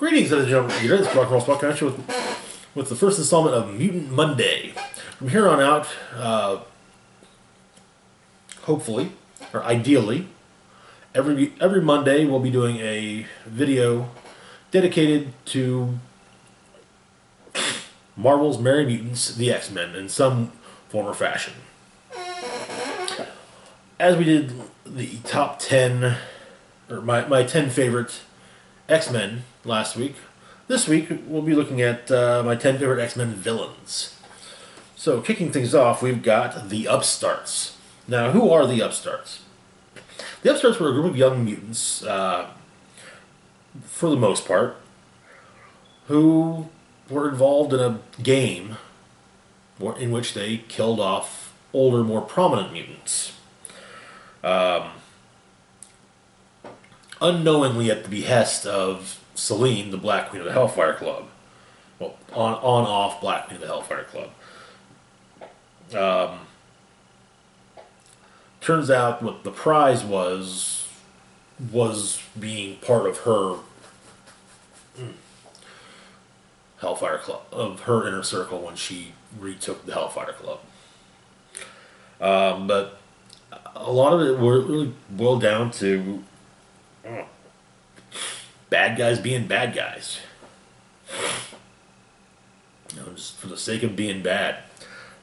Greetings, ladies and gentlemen. You're in this Rock and Roll Podcast with the first installment of Mutant Monday. From here on out, hopefully, or ideally, every Monday we'll be doing a video dedicated to Marvel's Merry Mutants, the X-Men, in some form or fashion. As we did the top 10, or my 10 favorite X-Men last week, this week we'll be looking at my 10 favorite X-Men villains. So, kicking things off, we've got the Upstarts. Now, who are the Upstarts? The Upstarts were a group of young mutants, for the most part, who were involved in a game in which they killed off older, more prominent mutants. Unknowingly at the behest of Selene, the Black Queen of the Hellfire Club. Well, on-off Black Queen of the Hellfire Club. Turns out what the prize was being part of her Hellfire Club, of her inner circle when she retook the Hellfire Club. But a lot of it really boiled down to bad guys being bad guys. Just for the sake of being bad.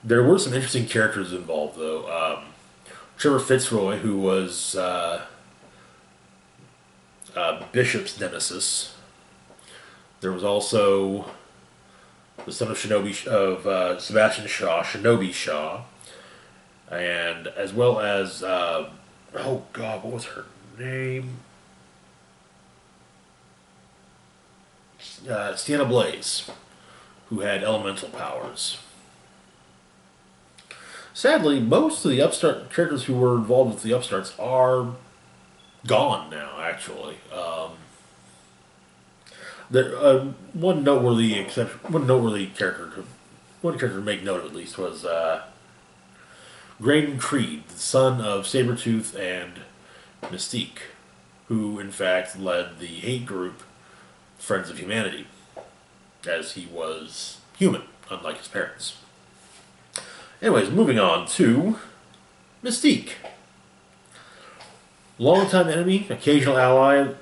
There were some interesting characters involved, though. Trevor Fitzroy, who was Bishop's nemesis. There was also the son of Sebastian Shaw, Shinobi Shaw, and as well as oh God, what was her name? Sienna Blaze, who had elemental powers. Sadly, most of the Upstart characters who were involved with the Upstarts are gone now. Actually, one noteworthy character to make note of at least was Graydon Creed, the son of Sabretooth and Mystique, who in fact led the hate group Friends of Humanity, as he was human, unlike his parents. Anyways, moving on to Mystique. Longtime enemy, occasional ally,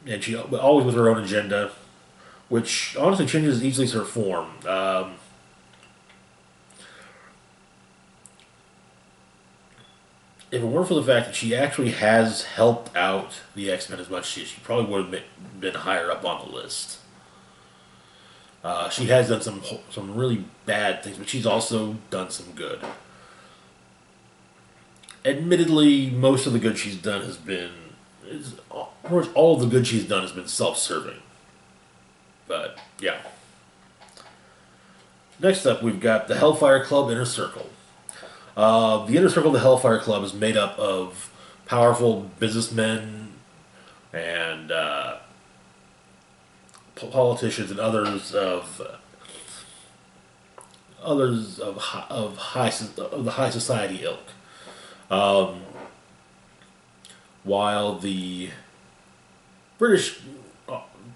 and she always with her own agenda, which honestly changes easily to her form. If it weren't for the fact that she actually has helped out the X-Men as much as she probably would have been higher up on the list. She has done some really bad things, but she's also done some good. Admittedly, most of the good she's done all of the good she's done has been self-serving. But, yeah. Next up, we've got the Hellfire Club Inner Circle. The Inner Circle of the Hellfire Club is made up of powerful businessmen and politicians and others of the high society ilk. While the British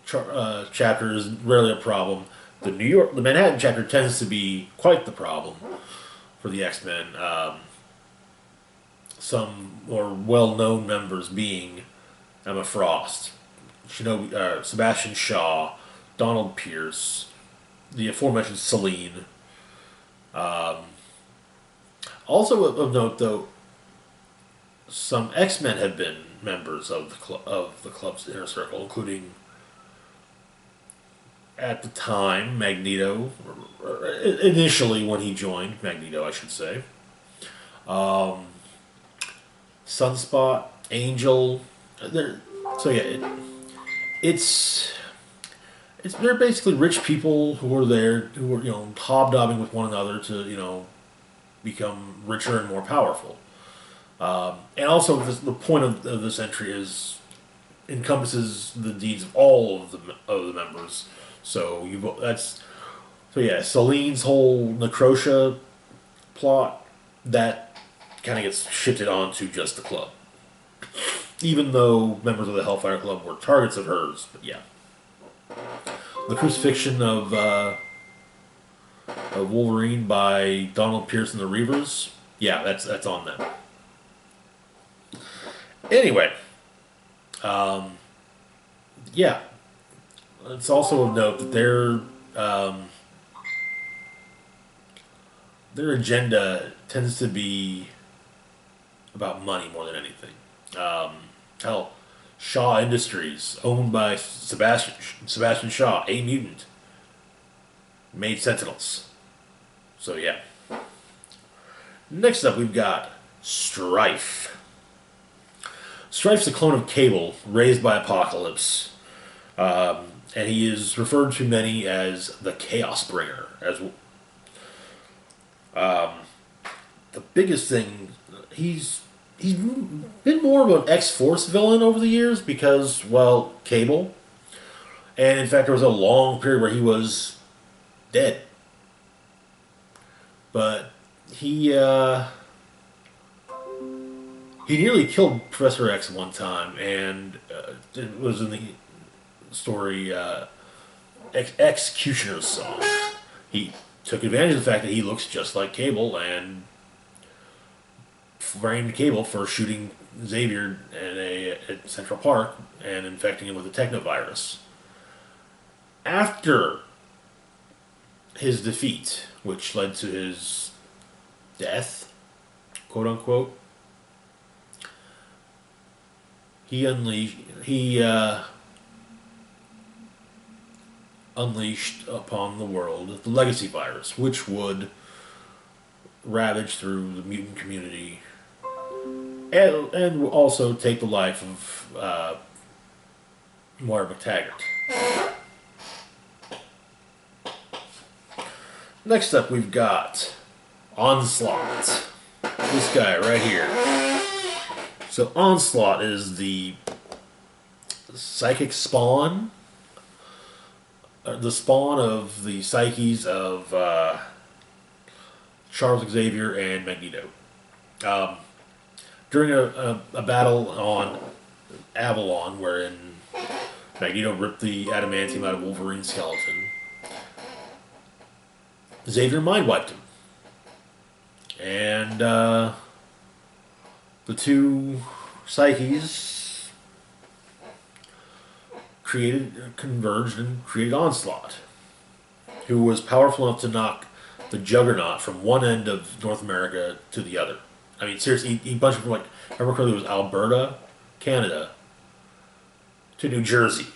chapter is rarely a problem, the Manhattan chapter tends to be quite the problem for the X-Men. Some more well-known members being Emma Frost, Sebastian Shaw, Donald Pierce, the aforementioned Selene. Also of note, though, some X-Men have been members of the club's inner circle, including, at the time, Magneto, or initially when he joined, Magneto, I should say. Sunspot, Angel. They're basically rich people who are there, who are hobnobbing with one another to become richer and more powerful. And also, the point of this entry encompasses the deeds of all of the members. So Selene's whole Necrotia plot that kind of gets shifted onto just the club, even though members of the Hellfire Club were targets of hers. But yeah. The Crucifixion of Wolverine by Donald Pierce and the Reavers. Yeah, that's on them. Anyway, yeah, it's also of note that their agenda tends to be about money more than anything. Hell, Shaw Industries, owned by Sebastian Shaw, a mutant, made Sentinels. So yeah. Next up, we've got Strife. Strife's a clone of Cable, raised by Apocalypse, and he is referred to many as the Chaos Bringer. As the biggest thing, he's been more of an X-Force villain over the years because, well, Cable, and in fact, there was a long period where he was dead, but he nearly killed Professor X one time, and it was in the story Executioner's Song. He took advantage of the fact that he looks just like Cable and framed Cable for shooting Xavier at Central Park and infecting him with a technovirus. After his defeat, which led to his death, quote unquote, he unleashed upon the world the legacy virus, which would ravage through the mutant community and also take the life of Moira McTaggart. Next up, we've got Onslaught. This guy right here. So Onslaught is the psychic spawn, the spawn of the psyches of Charles Xavier and Magneto. During a battle on Avalon, wherein Magneto ripped the adamantium out of Wolverine's skeleton, Xavier mind-wiped him. And the two psyches converged and created Onslaught, who was powerful enough to knock the Juggernaut from one end of North America to the other. I mean, seriously, he punched from, like, I remember correctly, it was Alberta, Canada, to New Jersey.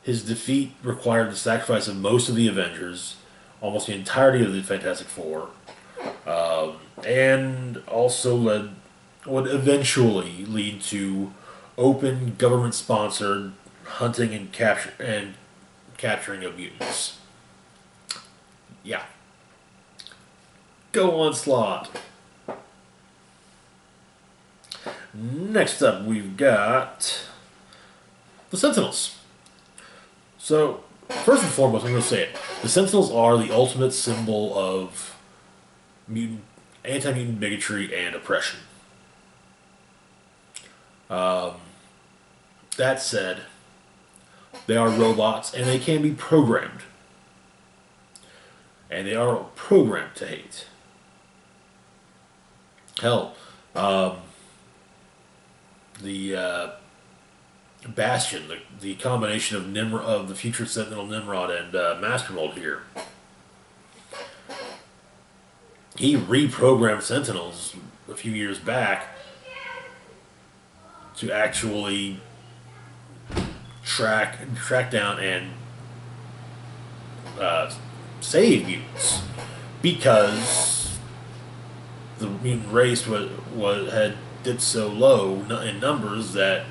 His defeat required the sacrifice of most of the Avengers, almost the entirety of the Fantastic Four, and also would eventually lead to open government-sponsored hunting and capturing of mutants. Yeah. Go Onslaught. Next up, we've got the Sentinels. So, first and foremost, I'm going to say it. The Sentinels are the ultimate symbol of anti-mutant bigotry and oppression. That said, they are robots and they can be programmed. And they are programmed to hate. Hell, the Bastion, the combination of the future Sentinel Nimrod and Master Mold here. He reprogrammed Sentinels a few years back to actually track down and save mutants, because the mutant race had dipped so low in numbers that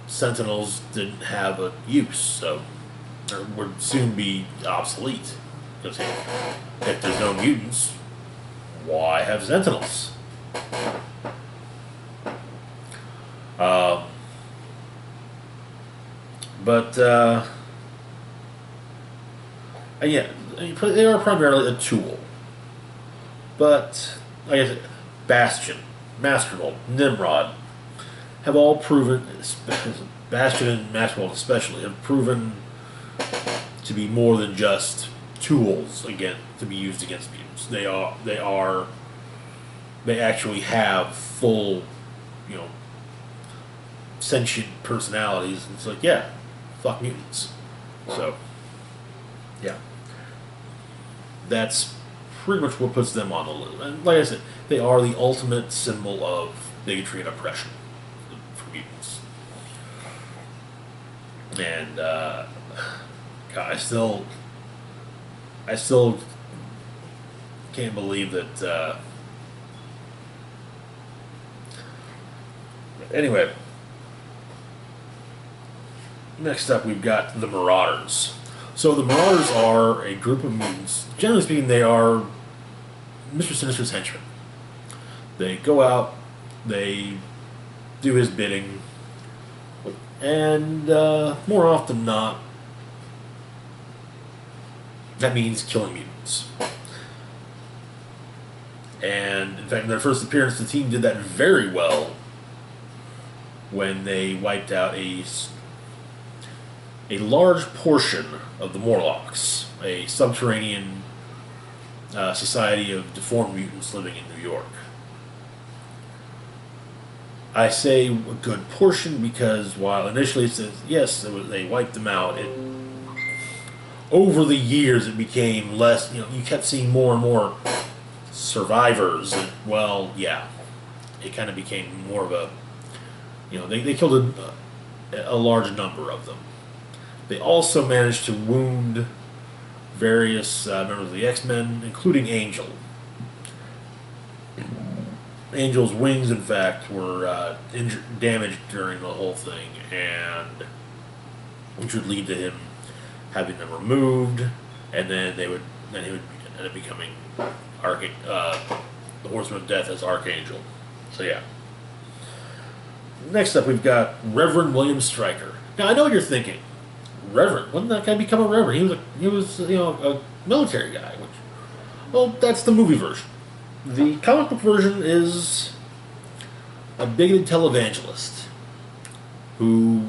Sentinels didn't have a use, so or would soon be obsolete. Because if there's no mutants, why have Sentinels? Yeah, they are primarily a tool. But, like I said, Bastion, Master Mold, Nimrod, have all proven, Bastion and Maxwell especially, have proven to be more than just tools again to be used against mutants. They actually have full, you know, sentient personalities. It's like, yeah, fuck mutants. So, yeah, that's pretty much what puts them on the list. And like I said, they are the ultimate symbol of bigotry and oppression for mutants. And God, I still can't believe that. Anyway, next up we've got the Marauders. So the Marauders are a group of mutants. Generally speaking, they are Mr. Sinister's henchmen. They go out, they do his bidding, and more often than not, that means killing mutants. And in fact, in their first appearance, the team did that very well when they wiped out a large portion of the Morlocks, a subterranean society of deformed mutants living in New York. I say a good portion because while initially it says, yes, they wiped them out, over the years it became less, you kept seeing more and more survivors, and, well, yeah, it kind of became more of a, they killed a large number of them. They also managed to wound various members of the X-Men, including Angel. Angel's wings, in fact, were damaged during the whole thing, and which would lead to him having them removed, and then he would end up becoming the Horseman of Death as Archangel. So yeah. Next up, we've got Reverend William Stryker. Now I know what you're thinking. Reverend? When did that guy become a reverend? He was a military guy. Well, that's the movie version. The comic book version is a bigoted televangelist who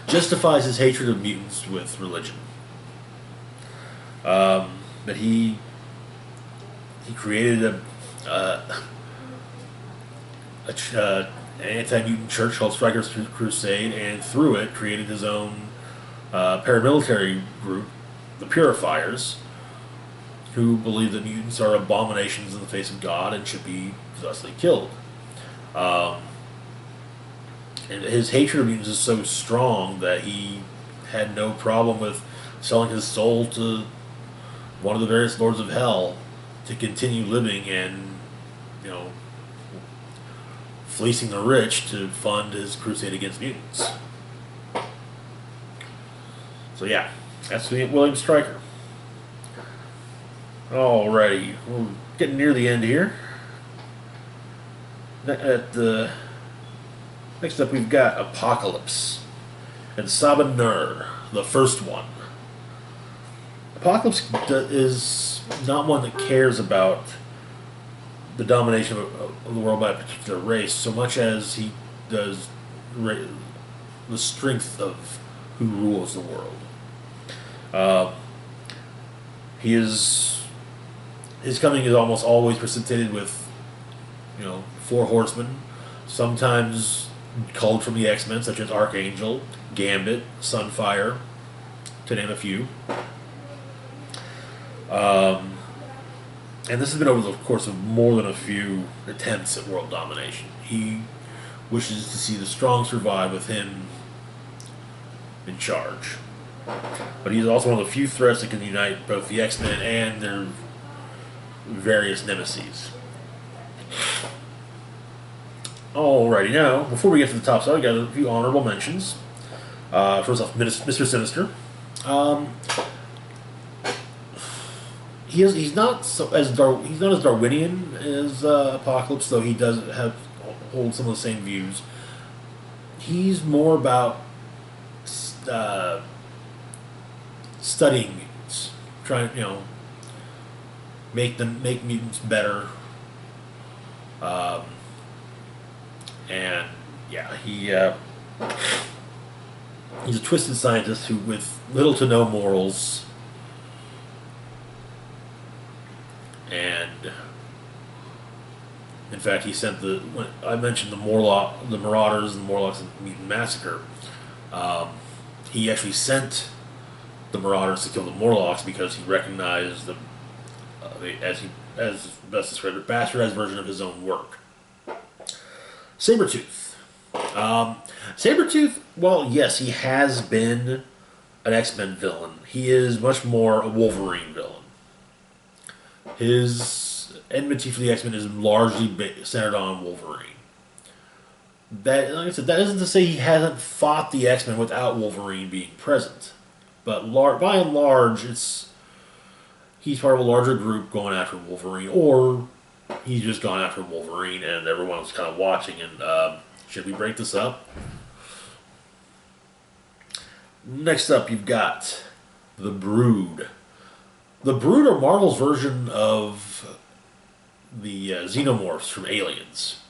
justifies his hatred of mutants with religion. That he created an anti-mutant church called Stryker's Crusade, and through it created his own paramilitary group, the Purifiers, who believe that mutants are abominations in the face of God and should be thusly killed. And his hatred of mutants is so strong that he had no problem with selling his soul to one of the various lords of hell to continue living and, fleecing the rich to fund his crusade against mutants. So yeah, that's William Stryker. Alrighty, we're getting near the end here. Next up, we've got Apocalypse and Sabin Nur, the first one. Apocalypse is not one that cares about the domination of the world by a particular race so much as he does the strength of who rules the world. His coming is almost always precipitated with, 4 horsemen, sometimes culled from the X-Men, such as Archangel, Gambit, Sunfire, to name a few. And this has been over the course of more than a few attempts at world domination. He wishes to see the strong survive with him in charge. But he's also one of the few threats that can unite both the X-Men and their various nemeses. Alrighty, now, before we get to the top side, I got a few honorable mentions. First off, Mr. Sinister. He's not as Darwinian as Apocalypse, though he does hold some of the same views. He's more about studying mutants, trying make mutants better. And yeah, he's a twisted scientist who, with little to no morals, and in fact, he sent the. When I mentioned the Marauders, and the Morlocks, and Mutant Massacre. Um, he actually sent the Marauders to kill the Morlocks because he recognized them as best described, bastardized version of his own work. Sabretooth. Sabretooth, well, yes, he has been an X-Men villain. He is much more a Wolverine villain. His enmity for the X-Men is largely centered on Wolverine. That, like I said, that isn't to say he hasn't fought the X-Men without Wolverine being present. But by and large, he's part of a larger group going after Wolverine, or he's just gone after Wolverine, and everyone's kind of watching. And should we break this up? Next up, you've got the Brood. The Brood are Marvel's version of the Xenomorphs from Aliens.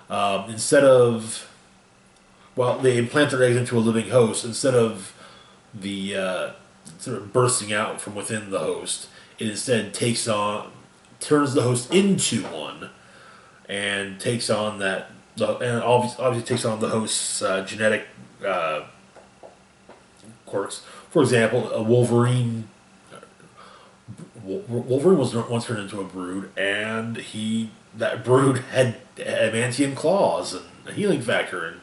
Instead of, well, they implant their eggs into a living host. Instead of the sort of bursting out from within the host, it instead turns the host into one, and takes on and obviously takes on the host's genetic quirks. For example, a Wolverine. Wolverine was once turned into a Brood, and that Brood had adamantium claws and a healing factor, and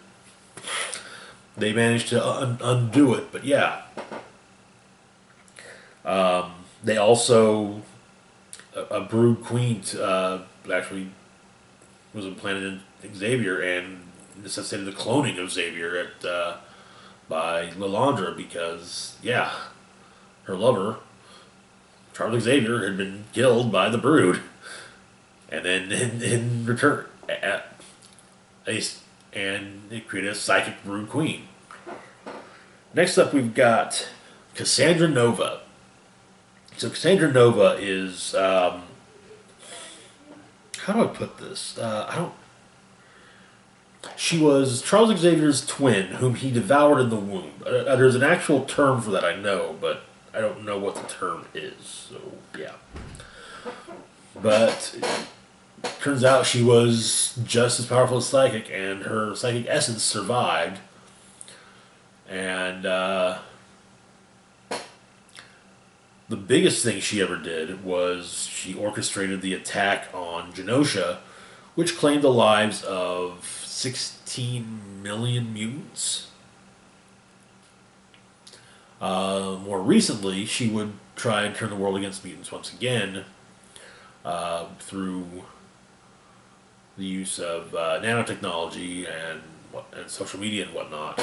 they managed to undo it. But yeah, they also a Brood queen actually was implanted in Xavier and necessitated the cloning of Xavier by Lilandra because her lover Charles Xavier had been killed by the Brood, and then in return, and it created a psychic Brood queen. Next up, we've got Cassandra Nova. So Cassandra Nova is how do I put this? I don't. She was Charles Xavier's twin, whom he devoured in the womb. There's an actual term for that, I know, but I don't know what the term is, so yeah. But it turns out she was just as powerful as psychic, and her psychic essence survived. And the biggest thing she ever did was she orchestrated the attack on Genosha, which claimed the lives of 16 million mutants. More recently, she would try and turn the world against mutants once again through the use of nanotechnology and social media and whatnot,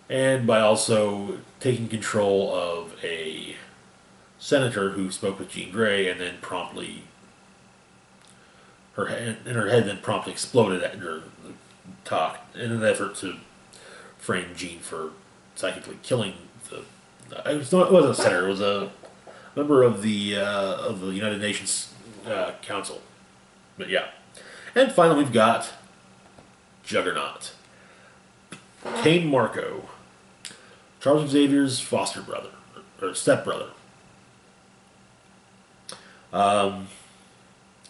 and by also taking control of a senator who spoke with Jean Grey, and then her head then promptly exploded during the talk in an effort to frame Jean for psychically killing it wasn't a senator. It was a member of the United Nations Council. But yeah, and finally we've got Juggernaut, Cain Marko, Charles Xavier's foster brother or stepbrother.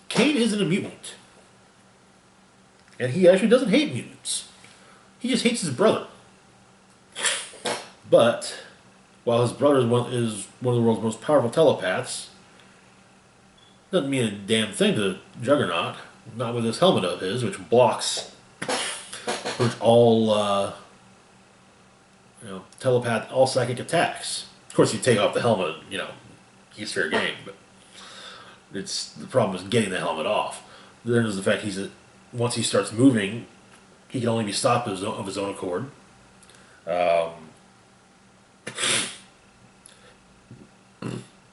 Cain isn't a mutant, and he actually doesn't hate mutants. He just hates his brother. But while his brother is one of the world's most powerful telepaths, doesn't mean a damn thing to Juggernaut. Not with this helmet of his, which blocks all all psychic attacks. Of course, you take off the helmet, he's fair game. But the problem is getting the helmet off. Then there's the fact once he starts moving, he can only be stopped of his own accord.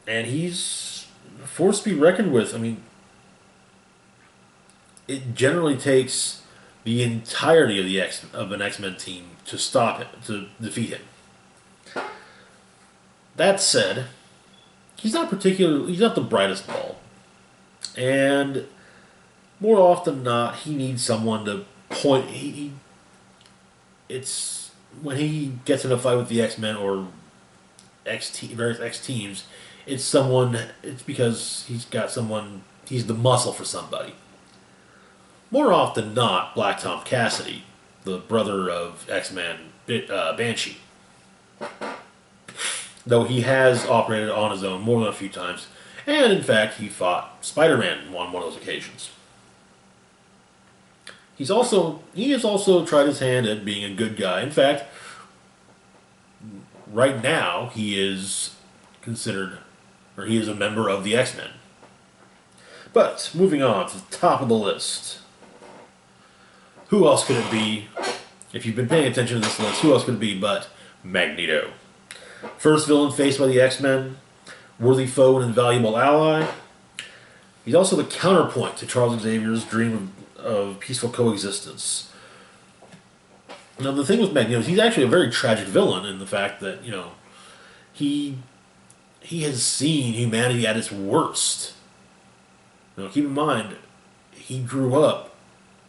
And he's a force to be reckoned with. I mean, it generally takes the entirety of an X-Men team to stop him, to defeat him. That said, he's not the brightest ball. And more often than not, he needs someone to point. It's when he gets in a fight with the X-Men or various X teams. It's someone. It's because he's got someone. He's the muscle for somebody. More often than not, Black Tom Cassidy, the brother of X-Man Banshee. Though he has operated on his own more than a few times, and in fact, he fought Spider-Man on one of those occasions. He has also tried his hand at being a good guy. In fact, right now he is considered, or he is a member of the X-Men. But moving on to the top of the list. Who else could it be? If you've been paying attention to this list, who else could it be but Magneto? First villain faced by the X-Men, worthy foe and invaluable ally. He's also the counterpoint to Charles Xavier's dream of peaceful coexistence. Now the thing with Magneto is he's actually a very tragic villain in the fact that, he has seen humanity at its worst. Keep in mind, he grew up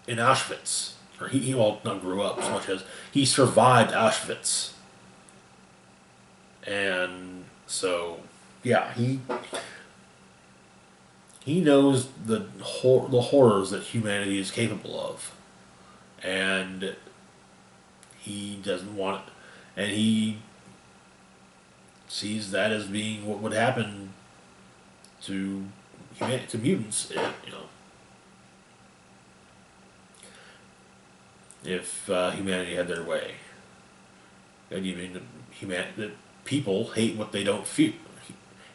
in Auschwitz. Or he not grew up as much as he survived Auschwitz. And so, yeah, he knows the horrors that humanity is capable of. And he doesn't want it. And he sees that as being what would happen to mutants, if humanity had their way. And even that people hate what they don't fear,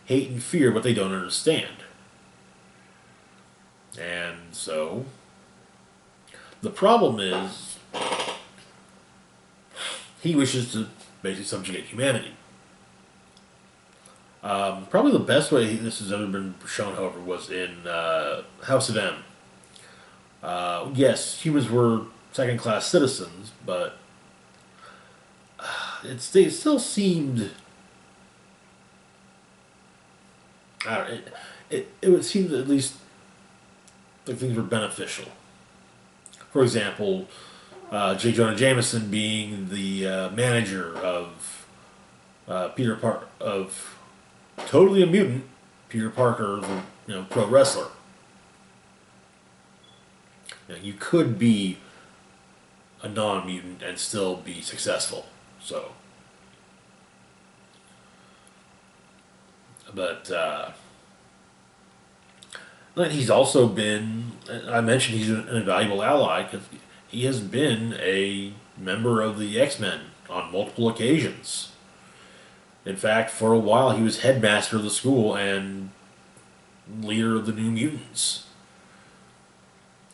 hate and fear what they don't understand. And so, the problem is, he wishes to basically subjugate humanity. Probably the best way this has ever been shown, however, was in House of M. Yes, humans were second-class citizens, but they still seemed. I don't know, it would seem that at least like things were beneficial. For example, J. Jonah Jameson being the manager of Peter Parker, of totally a mutant Peter Parker, pro wrestler. You could be a non-mutant and still be successful. So, but then he's also been. I mentioned he's an invaluable ally because he has been a member of the X-Men on multiple occasions. In fact, for a while he was headmaster of the school and leader of the New Mutants.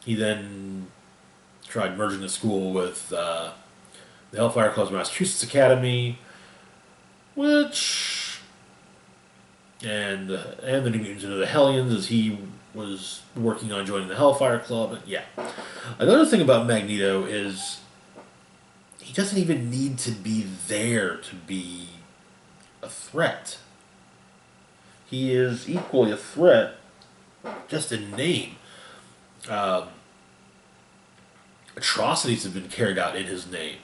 He then tried merging the school with the Hellfire Club's Massachusetts Academy, and the New Mutants into the Hellions as he was working on joining the Hellfire Club. Yeah. Another thing about Magneto is he doesn't even need to be there to be a threat. He is equally a threat just in name. Atrocities have been carried out in his name.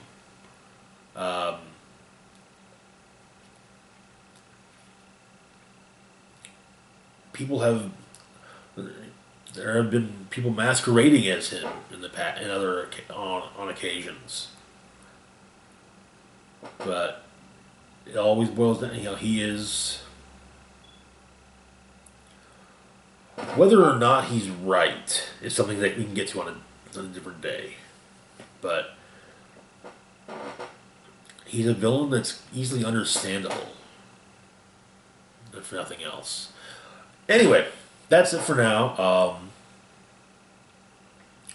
There have been people masquerading as him in the past, on occasions. But it always boils down. He is. Whether or not he's right is something that we can get to on a different day. But he's a villain that's easily understandable, if nothing else. Anyway, that's it for now.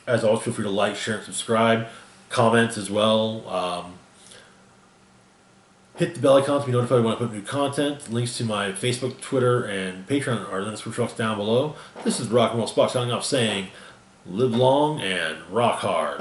As always, feel free to like, share, and subscribe. Comment as well. Hit the bell icon to be notified when I put new content. Links to my Facebook, Twitter, and Patreon are in the description box down below. This is Rock and Roll Spock signing off saying, live long and rock hard.